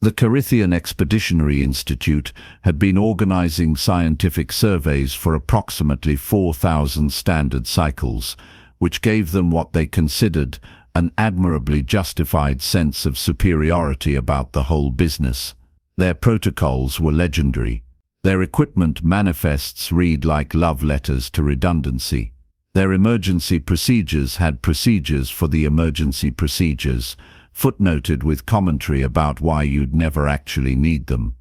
The Karythian Expeditionary Institute had been organizing scientific surveys for approximately 4,000 standard cycles, which gave them what they considered an admirably justified sense of superiority about the whole business. Their protocols were legendary. Their equipment manifests read like love letters to redundancy. Their emergency procedures had procedures for the emergency procedures, footnoted with commentary about why you'd never actually need them.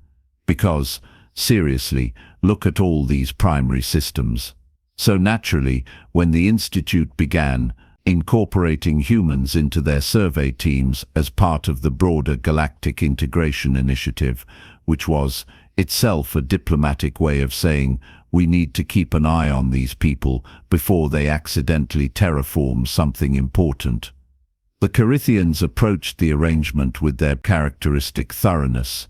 Because, seriously, look at all these primary systems. So naturally, when the Institute began incorporating humans into their survey teams as part of the broader Galactic Integration Initiative, which was itself a diplomatic way of saying we need to keep an eye on these people before they accidentally terraform something important. The Karythians approached the arrangement with their characteristic thoroughness.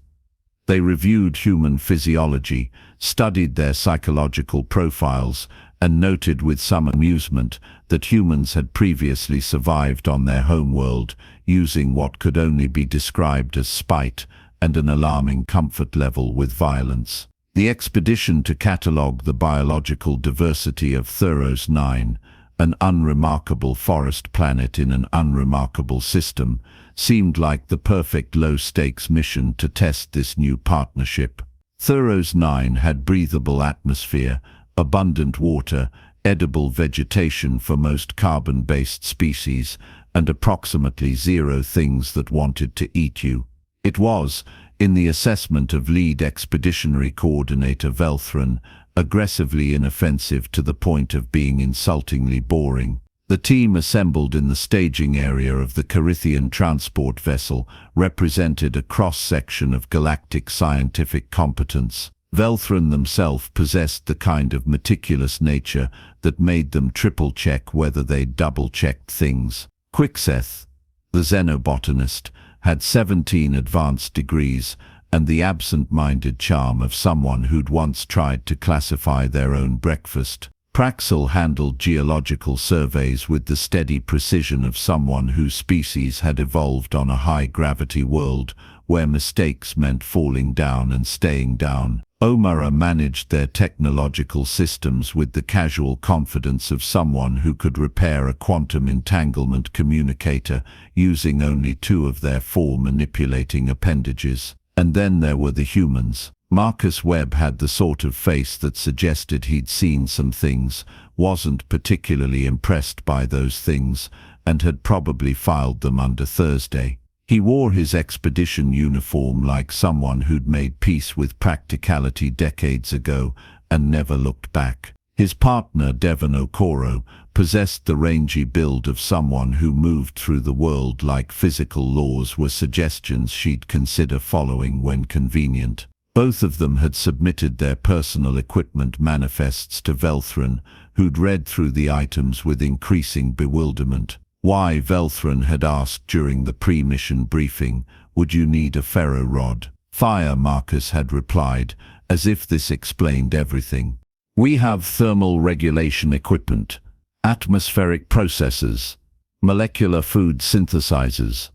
They reviewed human physiology, studied their psychological profiles, and noted with some amusement that humans had previously survived on their homeworld using what could only be described as spite and an alarming comfort level with violence. The expedition to catalogue the biological diversity of Thuros 9, an unremarkable forest planet in an unremarkable system, seemed like the perfect low-stakes mission to test this new partnership. Thuros 9 had breathable atmosphere, abundant water, edible vegetation for most carbon-based species, and approximately 0 things that wanted to eat you. It was, in the assessment of lead expeditionary coordinator Velthran, aggressively inoffensive to the point of being insultingly boring. The team assembled in the staging area of the Karythian transport vessel represented a cross-section of galactic scientific competence. Velthran themselves possessed the kind of meticulous nature that made them triple-check whether they'd double-checked things. Quixeth, the xenobotanist, had 17 advanced degrees and the absent-minded charm of someone who'd once tried to classify their own breakfast. Praxel handled geological surveys with the steady precision of someone whose species had evolved on a high-gravity world where mistakes meant falling down and staying down. Omara managed their technological systems with the casual confidence of someone who could repair a quantum entanglement communicator using only 2 of their 4 manipulating appendages. And then there were the humans. Marcus Webb had the sort of face that suggested he'd seen some things, wasn't particularly impressed by those things, and had probably filed them under Thursday. He wore his expedition uniform like someone who'd made peace with practicality decades ago and never looked back. His partner, Devon Okoro, possessed the rangy build of someone who moved through the world like physical laws were suggestions she'd consider following when convenient. Both of them had submitted their personal equipment manifests to Velthran, who'd read through the items with increasing bewilderment. Why, Velthran had asked during the pre-mission briefing, would you need a ferro rod? Fire, Marcus had replied, as if this explained everything. We have thermal regulation equipment, atmospheric processors, molecular food synthesizers.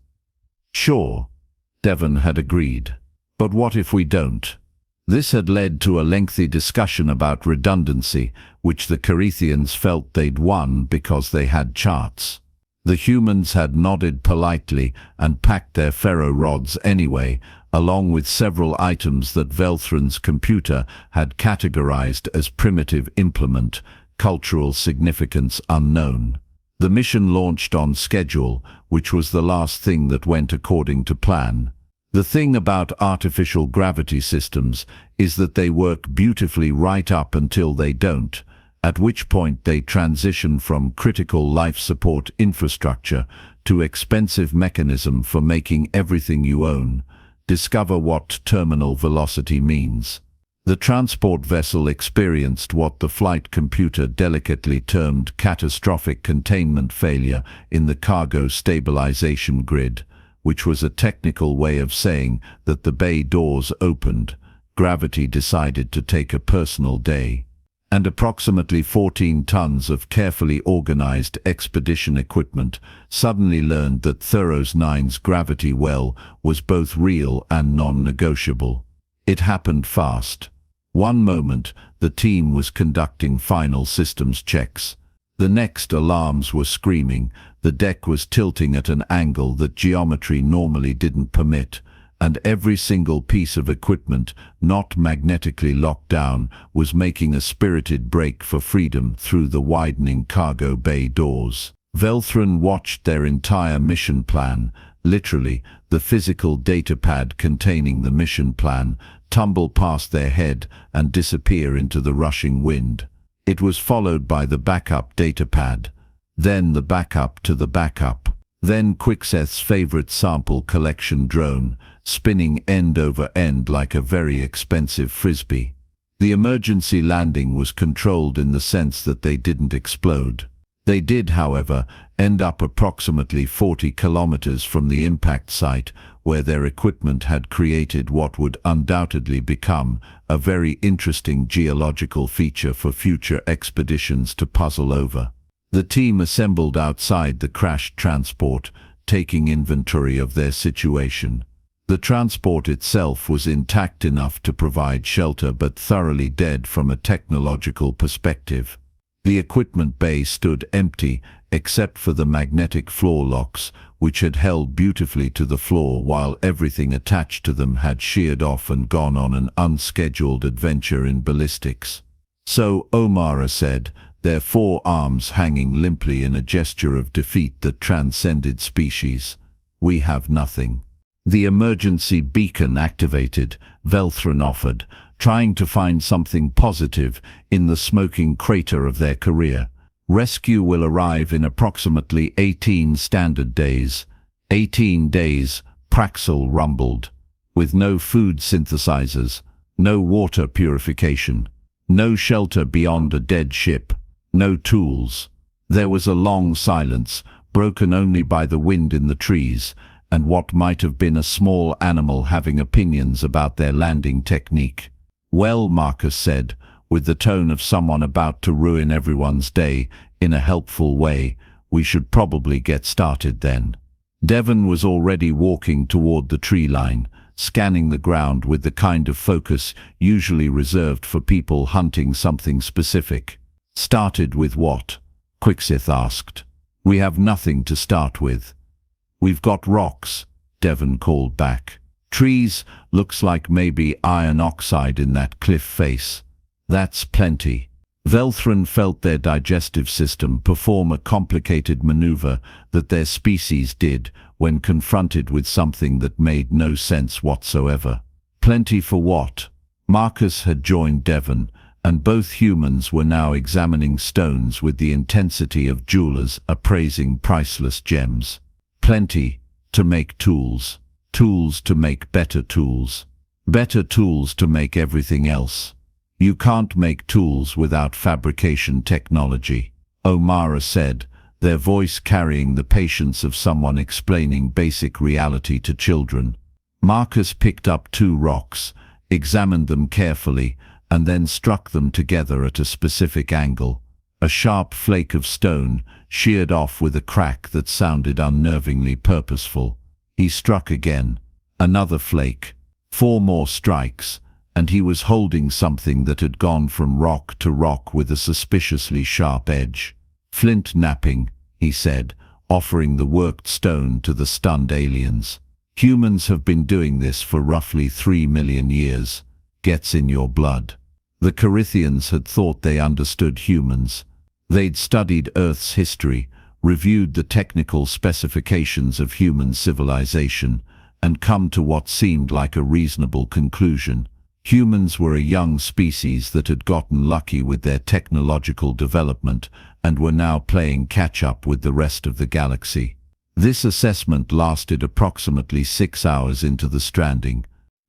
Sure, Devon had agreed. But what if we don't? This had led to a lengthy discussion about redundancy, which the Karythians felt they'd won because they had charts. The humans had nodded politely and packed their ferro rods anyway, along with several items that Velthran's computer had categorized as primitive implement, cultural significance unknown. The mission launched on schedule, which was the last thing that went according to plan. The thing about artificial gravity systems is that they work beautifully right up until they don't, at which point they transition from critical life support infrastructure to expensive mechanism for making everything you own. Discover what terminal velocity means. The transport vessel experienced what the flight computer delicately termed catastrophic containment failure in the cargo stabilization grid, which was a technical way of saying that the bay doors opened. Gravity decided to take a personal day. and approximately 14 tons of carefully organized expedition equipment, suddenly learned that Thuros 9's gravity well was both real and non-negotiable. It happened fast. One moment, the team was conducting final systems checks. The next, alarms were screaming, the deck was tilting at an angle that geometry normally didn't permit, and every single piece of equipment, not magnetically locked down, was making a spirited break for freedom through the widening cargo bay doors. Velthran watched their entire mission plan, literally, the physical datapad containing the mission plan, tumble past their head and disappear into the rushing wind. It was followed by the backup datapad, then the backup to the backup, then Quixeth's favorite sample collection drone, spinning end over end like a very expensive frisbee. The emergency landing was controlled in the sense that they didn't explode. They did, however, end up approximately 40 kilometers from the impact site, where their equipment had created what would undoubtedly become a very interesting geological feature for future expeditions to puzzle over. The team assembled outside the crashed transport, taking inventory of their situation. The transport itself was intact enough to provide shelter but thoroughly dead from a technological perspective. The equipment bay stood empty, except for the magnetic floor locks, which had held beautifully to the floor while everything attached to them had sheared off and gone on an unscheduled adventure in ballistics. So, O'Mara said, their four arms hanging limply in a gesture of defeat that transcended species, "We have nothing." The emergency beacon activated, Velthran offered, trying to find something positive in the smoking crater of their career. Rescue will arrive in approximately 18 standard days. 18 days, Praxel rumbled. With no food synthesizers, no water purification, no shelter beyond a dead ship, no tools. There was a long silence, broken only by the wind in the trees, and what might have been a small animal having opinions about their landing technique. "Well," Marcus said, with the tone of someone about to ruin everyone's day, in a helpful way, "we should probably get started then." Devon was already walking toward the tree line, scanning the ground with the kind of focus usually reserved for people hunting something specific. "Started with what?" Quixeth asked. "We have nothing to start with." "We've got rocks," Devon called back. "Trees, looks like maybe iron oxide in that cliff face. That's plenty." Velthran felt their digestive system perform a complicated maneuver that their species did when confronted with something that made no sense whatsoever. Plenty for what? Marcus had joined Devon, and both humans were now examining stones with the intensity of jewelers appraising priceless gems. Plenty to make tools. Tools to make better tools. Better tools to make everything else. You can't make tools without fabrication technology, O'Mara said, their voice carrying the patience of someone explaining basic reality to children. Marcus picked up 2 rocks, examined them carefully, and then struck them together at a specific angle. A sharp flake of stone, sheared off with a crack that sounded unnervingly purposeful. He struck again. Another flake. 4 more strikes, and he was holding something that had gone from rock to rock with a suspiciously sharp edge. "Flint napping," he said, offering the worked stone to the stunned aliens. "Humans have been doing this for roughly 3 million years. Gets in your blood." The Karythians had thought they understood humans. They'd studied Earth's history, reviewed the technical specifications of human civilization, and come to what seemed like a reasonable conclusion. Humans were a young species that had gotten lucky with their technological development and were now playing catch-up with the rest of the galaxy. This assessment lasted approximately 6 hours into the stranding.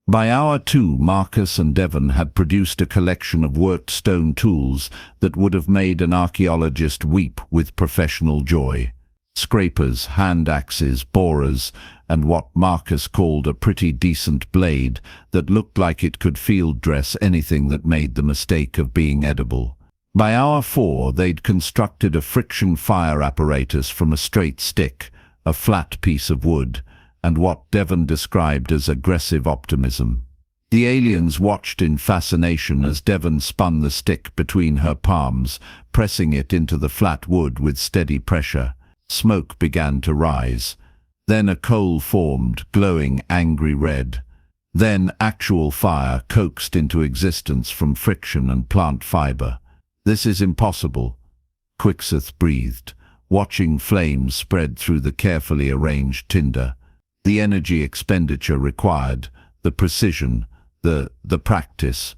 By hour 2, Marcus and Devon had produced a collection of worked stone tools that would have made an archaeologist weep with professional joy. Scrapers, hand axes, borers, and what Marcus called a pretty decent blade that looked like it could field dress anything that made the mistake of being edible. By hour 4, they'd constructed a friction fire apparatus from a straight stick, a flat piece of wood, and what Devon described as aggressive optimism. The aliens watched in fascination as Devon spun the stick between her palms, pressing it into the flat wood with steady pressure. Smoke began to rise. Then a coal formed, glowing angry red. Then actual fire coaxed into existence from friction and plant fiber. "This is impossible," Quixoth breathed, watching flames spread through the carefully arranged tinder. The energy expenditure required, the precision, the practice.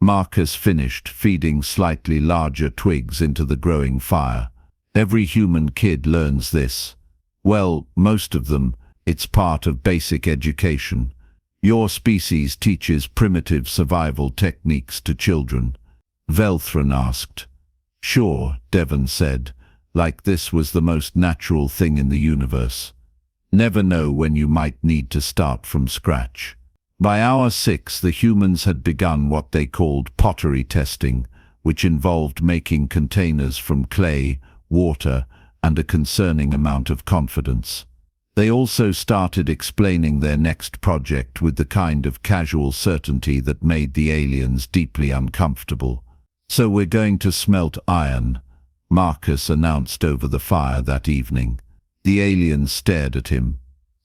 Marcus finished, feeding slightly larger twigs into the growing fire. "Every human kid learns this." "Well, most of them. It's part of basic education. Your species teaches primitive survival techniques to children." Velthran asked. "Sure," Devon said, like this was the most natural thing in the universe. Never know when you might need to start from scratch. By hour 6, the humans had begun what they called pottery testing, which involved making containers from clay, water, and a concerning amount of confidence. They also started explaining their next project with the kind of casual certainty that made the aliens deeply uncomfortable. "So we're going to smelt iron," Marcus announced over the fire that evening. The aliens stared at him.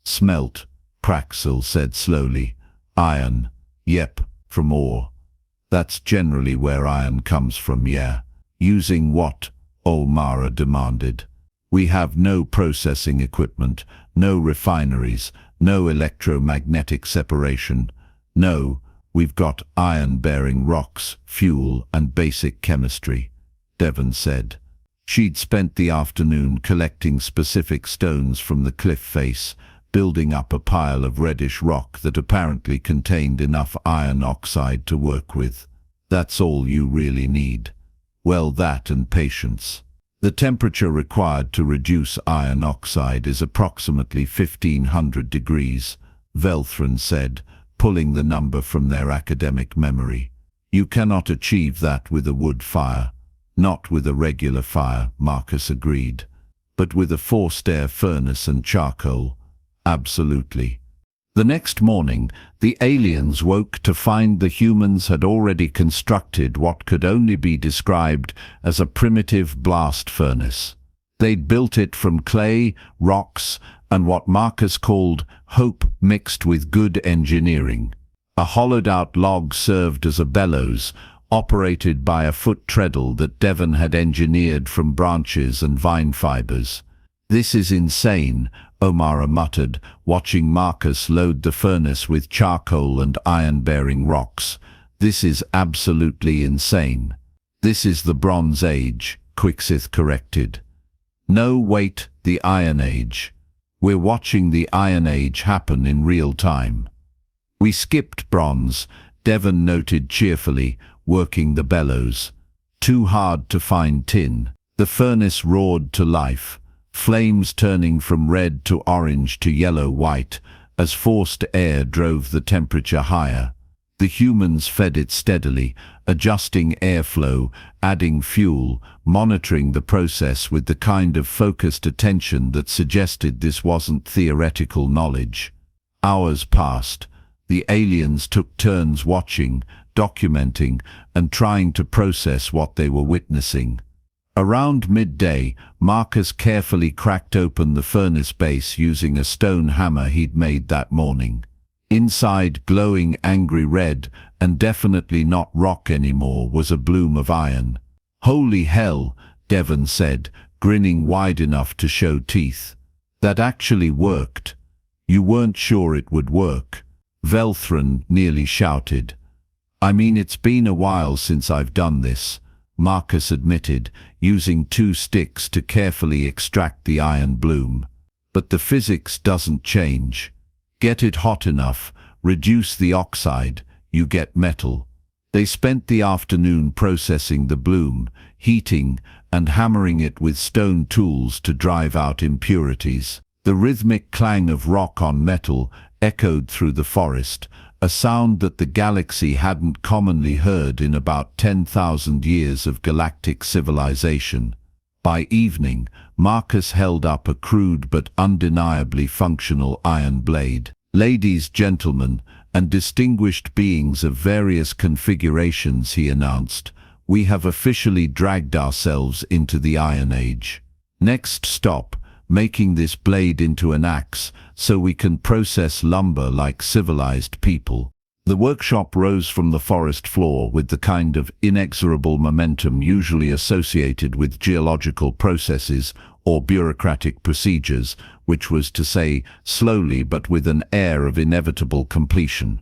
"Smelt," Praxil said slowly. "Iron. Yep, from ore. That's generally where iron comes from, yeah." "Using what?" Olmara demanded. "We have no processing equipment, no refineries, no electromagnetic separation. No, we've got iron-bearing rocks, fuel, and basic chemistry," Devon said. She'd spent the afternoon collecting specific stones from the cliff face, building up a pile of reddish rock that apparently contained enough iron oxide to work with. "That's all you really need." "Well, that and patience. The temperature required to reduce iron oxide is approximately 1500 degrees, Velthran said, pulling the number from their academic memory. "You cannot achieve that with a wood fire." "Not with a regular fire," Marcus agreed. "But with a forced air furnace and charcoal, absolutely." The next morning, the aliens woke to find the humans had already constructed what could only be described as a primitive blast furnace. They'd built it from clay, rocks, and what Marcus called hope mixed with good engineering. A hollowed-out log served as a bellows, operated by a foot treadle that Devon had engineered from branches and vine fibers. "This is insane," Omara muttered, watching Marcus load the furnace with charcoal and iron-bearing rocks. "This is absolutely insane." "This is the Bronze Age," Quixoth corrected. "No, wait, the Iron Age. We're watching the Iron Age happen in real time." "We skipped Bronze," Devon noted cheerfully, working the bellows. "Too hard to find tin." The furnace roared to life, flames turning from red to orange to yellow-white, as forced air drove the temperature higher. The humans fed it steadily, adjusting airflow, adding fuel, monitoring the process with the kind of focused attention that suggested this wasn't theoretical knowledge. Hours passed. The aliens took turns watching, documenting, and trying to process what they were witnessing. Around midday, Marcus carefully cracked open the furnace base using a stone hammer he'd made that morning. Inside, glowing angry red, and definitely not rock anymore, was a bloom of iron. "Holy hell," Devon said, grinning wide enough to show teeth. "That actually worked." "You weren't sure it would work," Velthran nearly shouted. "I mean, it's been a while since I've done this," Marcus admitted, using 2 sticks to carefully extract the iron bloom. "But the physics doesn't change. Get it hot enough, reduce the oxide, you get metal." They spent the afternoon processing the bloom, heating, and hammering it with stone tools to drive out impurities. The rhythmic clang of rock on metal echoed through the forest, a sound that the galaxy hadn't commonly heard in about 10,000 years of galactic civilization. By evening, Marcus held up a crude but undeniably functional iron blade. "Ladies, gentlemen, and distinguished beings of various configurations," he announced, "we have officially dragged ourselves into the Iron Age. Next stop, making this blade into an axe so we can process lumber like civilized people." The workshop rose from the forest floor with the kind of inexorable momentum usually associated with geological processes or bureaucratic procedures, which was to say, slowly but with an air of inevitable completion.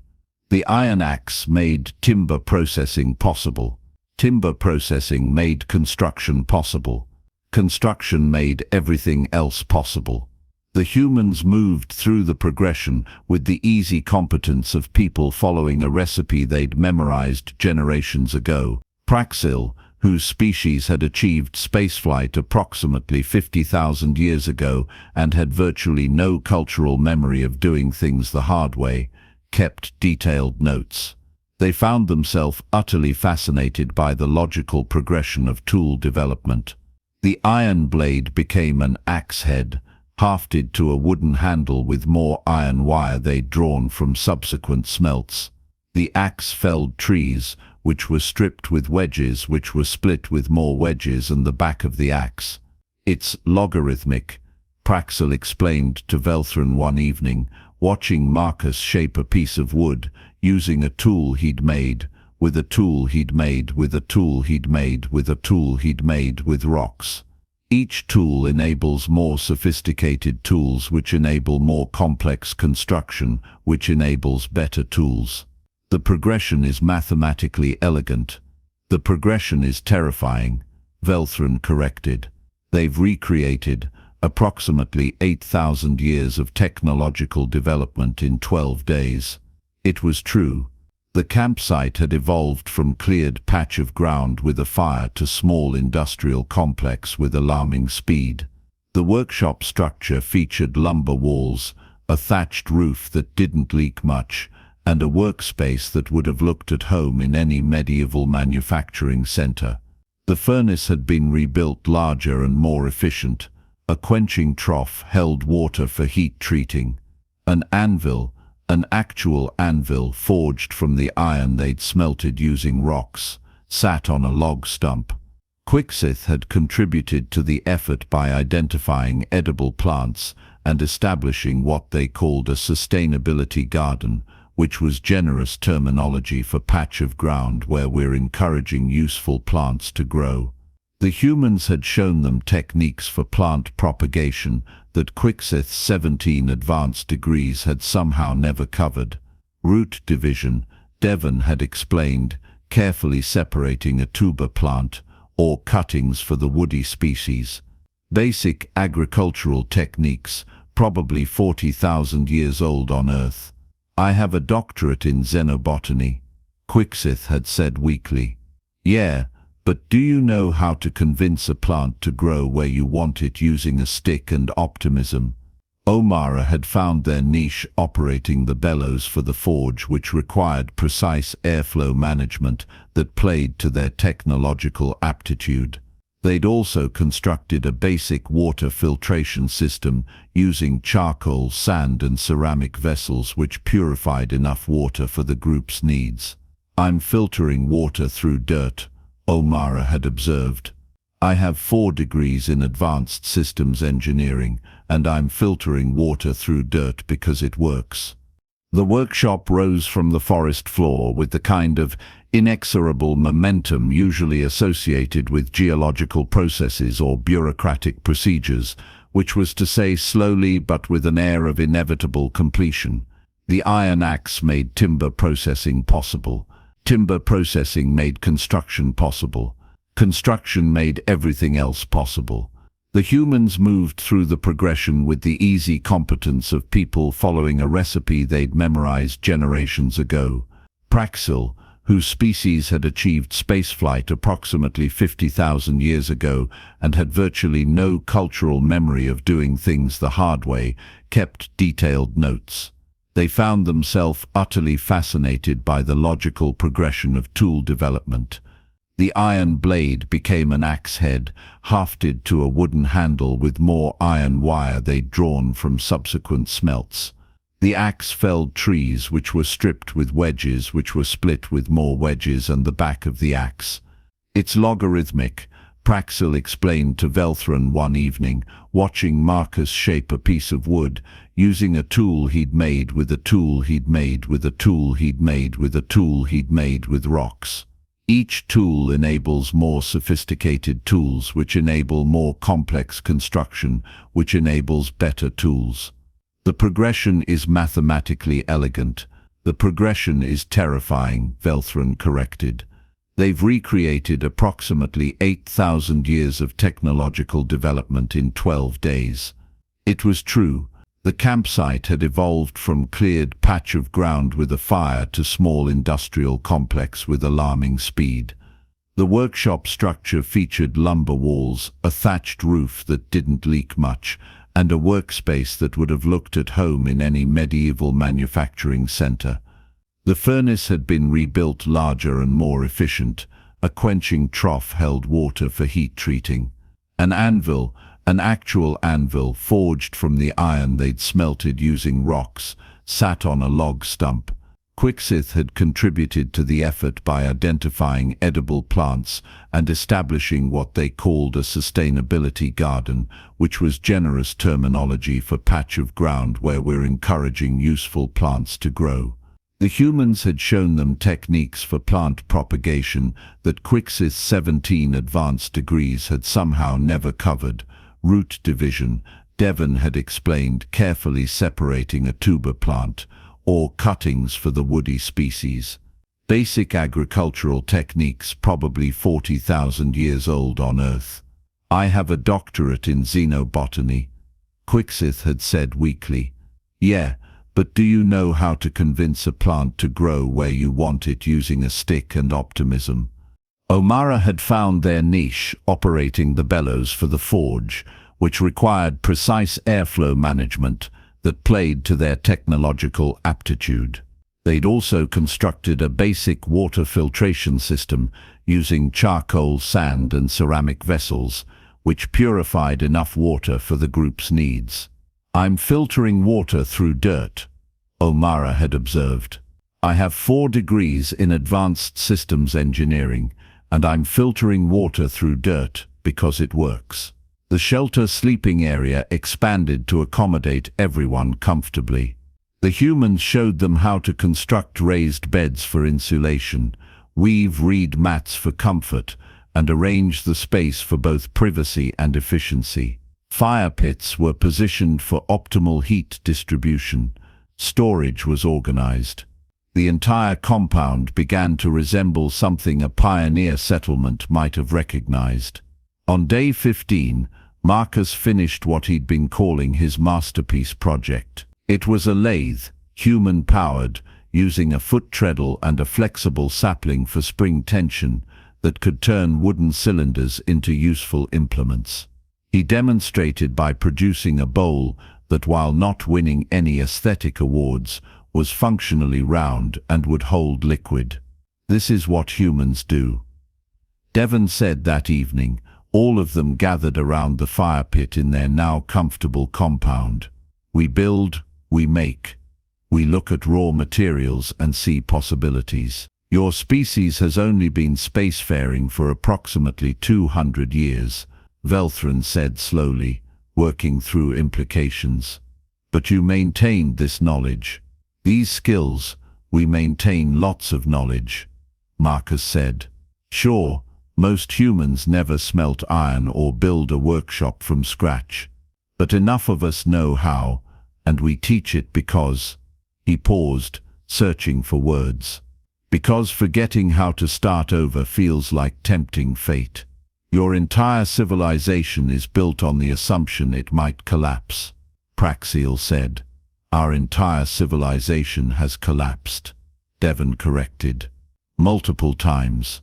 The iron axe made timber processing possible. Timber processing made construction possible. Construction made everything else possible. The humans moved through the progression with the easy competence of people following a recipe they'd memorized generations ago. Praxil, whose species had achieved spaceflight approximately 50,000 years ago and had virtually no cultural memory of doing things the hard way, kept detailed notes. They found themselves utterly fascinated by the logical progression of tool development. The iron blade became an axe head, hafted to a wooden handle with more iron wire they'd drawn from subsequent smelts. The axe felled trees, which were stripped with wedges which were split with more wedges and the back of the axe. "It's logarithmic," Praxil explained to Velthrin one evening, watching Marcus shape a piece of wood, using a tool he'd made, with a tool he'd made, with a tool he'd made, with a tool he'd made with rocks. Each tool enables more sophisticated tools which enable more complex construction, which enables better tools. The progression is mathematically elegant. The progression is terrifying, Velthrin corrected. They've recreated approximately 8,000 years of technological development in 12 days. It was true. The campsite had evolved from cleared patch of ground with a fire to small industrial complex with alarming speed. The workshop structure featured lumber walls, a thatched roof that didn't leak much, and a workspace that would have looked at home in any medieval manufacturing center. The furnace had been rebuilt larger and more efficient. A quenching trough held water for heat treating. An anvil, an actual anvil forged from the iron they'd smelted using rocks, sat on a log stump. Quixith had contributed to the effort by identifying edible plants and establishing what they called a sustainability garden, which was generous terminology for patch of ground where we're encouraging useful plants to grow. The humans had shown them techniques for plant propagation that Quixith's 17 advanced degrees had somehow never covered. Root division, Devon had explained, carefully separating a tuber plant, or cuttings for the woody species. Basic agricultural techniques, probably 40,000 years old on Earth. "I have a doctorate in xenobotany," Quixith had said weakly. "Yeah, but do you know how to convince a plant to grow where you want it using a stick and optimism?" Omara had found their niche operating the bellows for the forge, which required precise airflow management that played to their technological aptitude. They'd also constructed a basic water filtration system using charcoal, sand and ceramic vessels which purified enough water for the group's needs. "I'm filtering water through dirt," Omara had observed. "I have 4 degrees in advanced systems engineering, and I'm filtering water through dirt because it works." The workshop rose from the forest floor with the kind of inexorable momentum usually associated with geological processes or bureaucratic procedures, which was to say slowly but with an air of inevitable completion. The iron axe made timber processing possible. Timber processing made construction possible. Construction made everything else possible. The humans moved through the progression with the easy competence of people following a recipe they'd memorized generations ago. Praxil, whose species had achieved spaceflight approximately 50,000 years ago and had virtually no cultural memory of doing things the hard way, kept detailed notes. They found themselves utterly fascinated by the logical progression of tool development. The iron blade became an axe head, hafted to a wooden handle with more iron wire they'd drawn from subsequent smelts. The axe felled trees which were stripped with wedges which were split with more wedges and the back of the axe. It's logarithmic, Praxil explained to Velthron one evening, watching Marcus shape a piece of wood, using a tool he'd made with a tool he'd made with a tool he'd made with a tool he'd made with rocks. Each tool enables more sophisticated tools, which enable more complex construction, which enables better tools. The progression is mathematically elegant. The progression is terrifying, Velthron corrected. They've recreated approximately 8,000 years of technological development in 12 days. It was true. The campsite had evolved from cleared patch of ground with a fire to small industrial complex with alarming speed. The workshop structure featured lumber walls, a thatched roof that didn't leak much, and a workspace that would have looked at home in any medieval manufacturing center. The furnace had been rebuilt larger and more efficient. A quenching trough held water for heat treating. An anvil, an actual anvil forged from the iron they'd smelted using rocks, sat on a log stump. Quixith had contributed to the effort by identifying edible plants and establishing what they called a sustainability garden, which was generous terminology for patch of ground where we're encouraging useful plants to grow. The humans had shown them techniques for plant propagation that Quixith's 17 advanced degrees had somehow never covered. Root division, Devon had explained, carefully separating a tuber plant, or cuttings for the woody species. Basic agricultural techniques probably 40,000 years old on Earth. I have a doctorate in xenobotany, Quixith had said weakly. Yeah, but do you know how to convince a plant to grow where you want it using a stick and optimism? O'Mara had found their niche, operating the bellows for the forge, which required precise airflow management that played to their technological aptitude. They'd also constructed a basic water filtration system using charcoal, sand and ceramic vessels, which purified enough water for the group's needs. I'm filtering water through dirt, O'Mara had observed. I have 4 degrees in advanced systems engineering, and I'm filtering water through dirt because it works. The shelter sleeping area expanded to accommodate everyone comfortably. The humans showed them how to construct raised beds for insulation, weave reed mats for comfort, and arrange the space for both privacy and efficiency. Fire pits were positioned for optimal heat distribution. Storage was organized. The entire compound began to resemble something a pioneer settlement might have recognized. On day 15, Marcus finished what he'd been calling his masterpiece project. It was a lathe, human-powered, using a foot treadle and a flexible sapling for spring tension that could turn wooden cylinders into useful implements. He demonstrated by producing a bowl that, while not winning any aesthetic awards, was functionally round and would hold liquid. This is what humans do. Devon said that evening, all of them gathered around the fire pit in their now comfortable compound. We build, we make. We look at raw materials and see possibilities. Your species has only been spacefaring for approximately 200 years, Velthron said slowly, working through implications. But you maintained this knowledge. These skills, we maintain lots of knowledge, Marcus said. Sure, most humans never smelt iron or build a workshop from scratch. But enough of us know how, and we teach it because... He paused, searching for words. Because forgetting how to start over feels like tempting fate. Your entire civilization is built on the assumption it might collapse, Praxil said. Our entire civilization has collapsed, Devon corrected. Multiple times.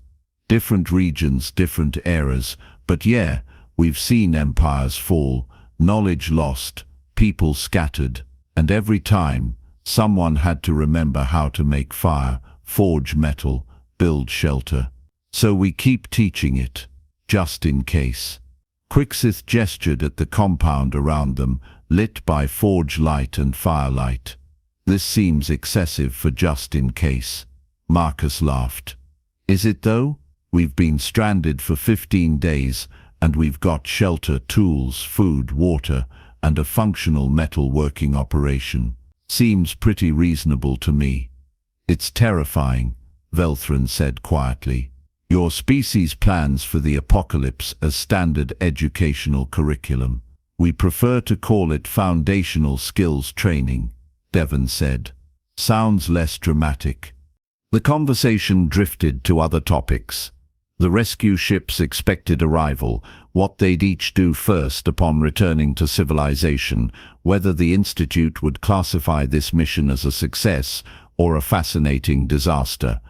Different regions, different eras, but yeah, we've seen empires fall, knowledge lost, people scattered, and every time, Someone had to remember how to make fire, forge metal, build shelter. So we keep teaching it, just in case. Quixith gestured at the compound around them, lit by forge light and firelight. This seems excessive for just in case. Marcus laughed. Is it though? We've been stranded for 15 days, and we've got shelter, tools, food, water, and a functional metalworking operation. Seems pretty reasonable to me. It's terrifying, Velthrin said quietly. Your species plans for the apocalypse as standard educational curriculum. We prefer to call it foundational skills training, Devon said. Sounds less dramatic. The conversation drifted to other topics. The rescue ship's expected arrival, what they'd each do first upon returning to civilization, whether the Institute would classify this mission as a success or a fascinating disaster.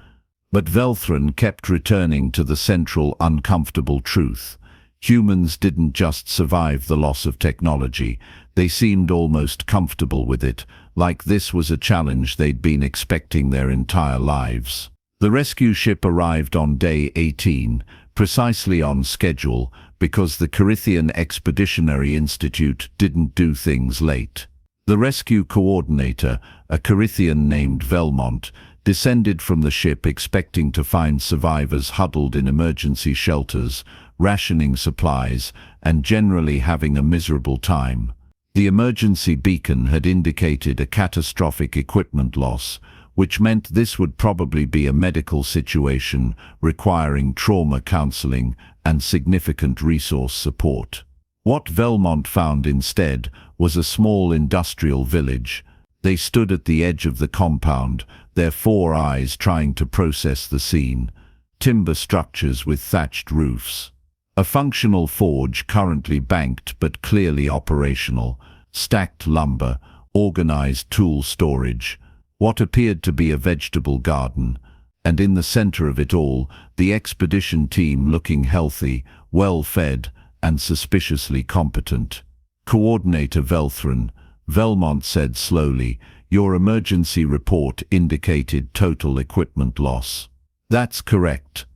But Velthrin kept returning to the central uncomfortable truth. Humans didn't just survive the loss of technology, they seemed almost comfortable with it, like this was a challenge they'd been expecting their entire lives. The rescue ship arrived on day 18, precisely on schedule, because the Karythian Expeditionary Institute didn't do things late. The rescue coordinator, a Karythian named Velmont, descended from the ship expecting to find survivors huddled in emergency shelters, rationing supplies, and generally having a miserable time. The emergency beacon had indicated a catastrophic equipment loss, which meant this would probably be a medical situation requiring trauma counseling and significant resource support. What Velmont found instead was a small industrial village. They stood at the edge of the compound, their 4 eyes trying to process the scene. Timber structures with thatched roofs. A functional forge currently banked but clearly operational. Stacked lumber, organized tool storage. What appeared to be a vegetable garden, and in the center of it all, the expedition team looking healthy, well-fed, and suspiciously competent. Coordinator Velthrin, Velmont said slowly, your emergency report indicated total equipment loss. That's correct,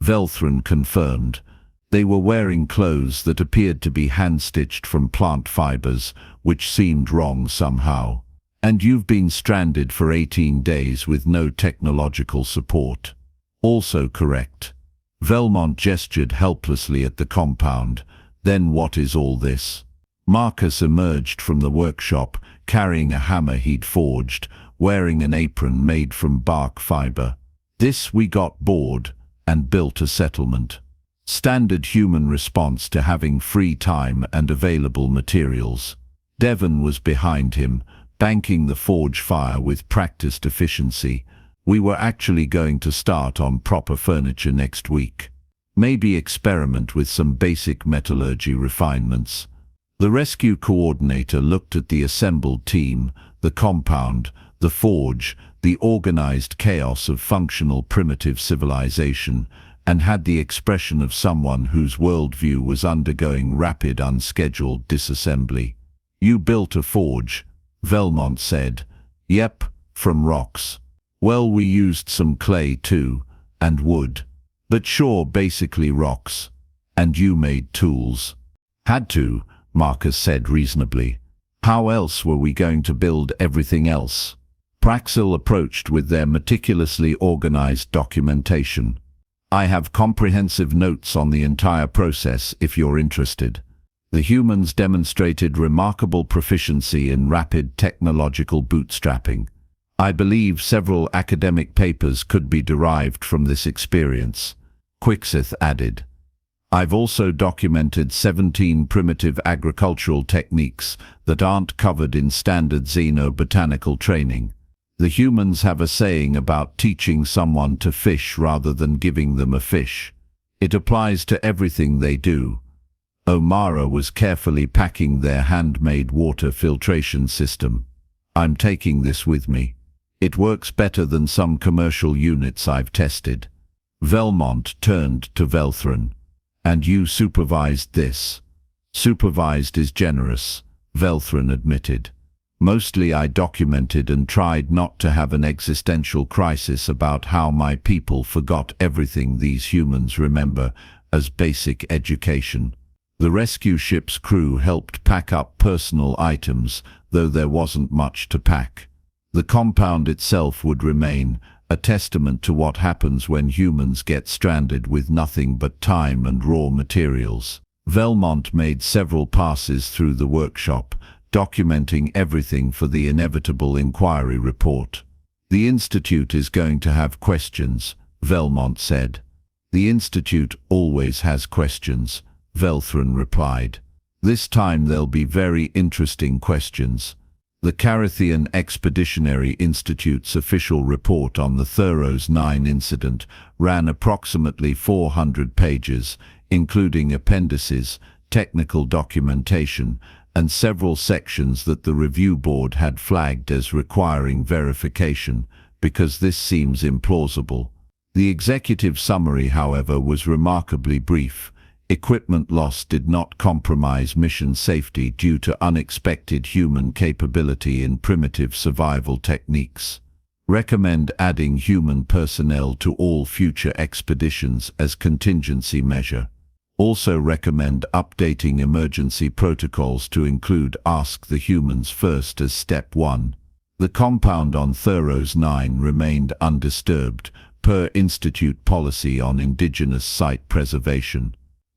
Velthrin confirmed. They were wearing clothes that appeared to be hand-stitched from plant fibers, which seemed wrong somehow. And you've been stranded for 18 days with no technological support. Also correct. Velmont gestured helplessly at the compound. Then what is all this? Marcus emerged from the workshop, carrying a hammer he'd forged, wearing an apron made from bark fiber. We got bored and built a settlement. Standard human response to having free time and available materials. Devon was behind him, banking the forge fire with practiced efficiency. We were actually going to start on proper furniture next week. Maybe experiment with some basic metallurgy refinements. The rescue coordinator looked at the assembled team, the compound, the forge, the organized chaos of functional primitive civilization, and had the expression of someone whose worldview was undergoing rapid, unscheduled disassembly. You built a forge, Velmont said. Yep, from rocks. Well, we used some clay too, and wood. But sure, basically rocks. And you made tools. Had to, Marcus said reasonably. How else were we going to build everything else? Praxil approached with their meticulously organized documentation. I have comprehensive notes on the entire process if you're interested. The humans demonstrated remarkable proficiency in rapid technological bootstrapping. I believe several academic papers could be derived from this experience, Quixith added. I've also documented 17 primitive agricultural techniques that aren't covered in standard xenobotanical training. The humans have a saying about teaching someone to fish rather than giving them a fish. It applies to everything they do. O'Mara was carefully packing their handmade water filtration system. I'm taking this with me. It works better than some commercial units I've tested. Velmont turned to Velthrin. And you supervised this. Supervised is generous, Velthrin admitted. Mostly I documented and tried not to have an existential crisis about how my people forgot everything these humans remember as basic education. The rescue ship's crew helped pack up personal items, though there wasn't much to pack. The compound itself would remain, a testament to what happens when humans get stranded with nothing but time and raw materials. Velmont made several passes through the workshop, documenting everything for the inevitable inquiry report. "The Institute is going to have questions," Velmont said. "The Institute always has questions," Velthran replied. "This time there'll be very interesting questions." The Karythian Expeditionary Institute's official report on the Thuros 9 incident ran approximately 400 pages, including appendices, technical documentation, and several sections that the review board had flagged as requiring verification, because this seems implausible. The executive summary, however, was remarkably brief. Equipment loss did not compromise mission safety due to unexpected human capability in primitive survival techniques. Recommend adding human personnel to all future expeditions as contingency measure. Also recommend updating emergency protocols to include Ask the Humans First as Step 1. The compound on Thuros 9 remained undisturbed, per Institute policy on indigenous site preservation.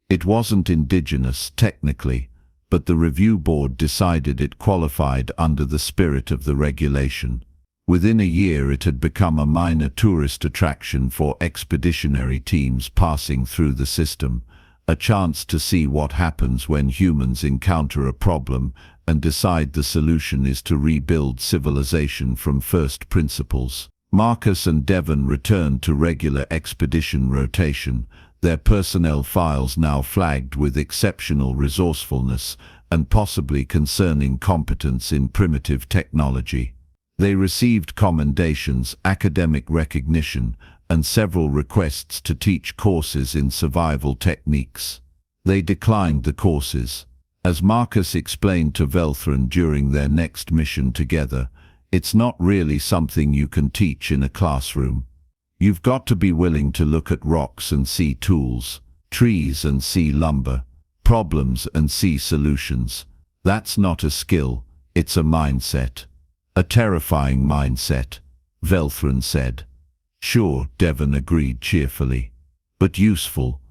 It wasn't indigenous, technically, but the review board decided it qualified under the spirit of the regulation. Within a year it had become a minor tourist attraction for expeditionary teams passing through the system, a chance to see what happens when humans encounter a problem and decide the solution is to rebuild civilization from first principles. Marcus and Devon returned to regular expedition rotation, their personnel files now flagged with exceptional resourcefulness and possibly concerning competence in primitive technology. They received commendations, academic recognition, and several requests to teach courses in survival techniques. They declined the courses. As Marcus explained to Velthran during their next mission together, it's not really something you can teach in a classroom. You've got to be willing to look at rocks and see tools, trees and see lumber, problems and see solutions. That's not a skill, it's a mindset. A terrifying mindset, Velthran said. Sure, Devon agreed cheerfully. But useful.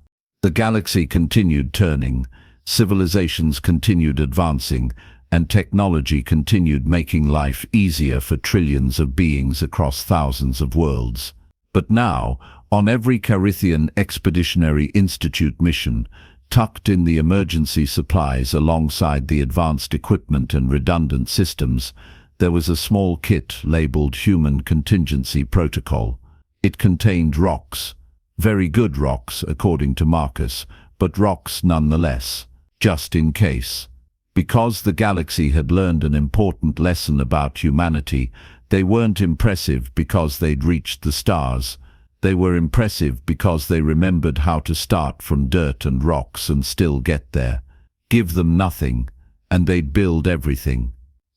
The galaxy continued turning, civilizations continued advancing, and technology continued making life easier for trillions of beings across thousands of worlds. But now, on every Karythian Expeditionary Institute mission, tucked in the emergency supplies alongside the advanced equipment and redundant systems, there was a small kit labeled Human Contingency Protocol. It contained rocks. Very good rocks, according to Marcus, but rocks nonetheless, just in case. Because the galaxy had learned an important lesson about humanity, they weren't impressive because they'd reached the stars. They were impressive because they remembered how to start from dirt and rocks and still get there. Give them nothing, and they'd build everything.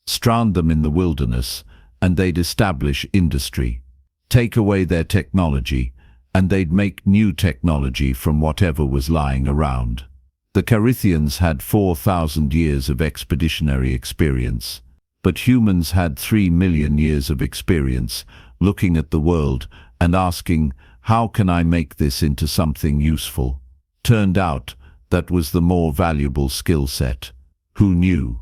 Strand them in the wilderness, and they'd establish industry. Take away their technology, and they'd make new technology from whatever was lying around. The Karythians had 4,000 years of expeditionary experience, but humans had 3 million years of experience, looking at the world and asking, how can I make this into something useful? Turned out, that was the more valuable skill set. Who knew?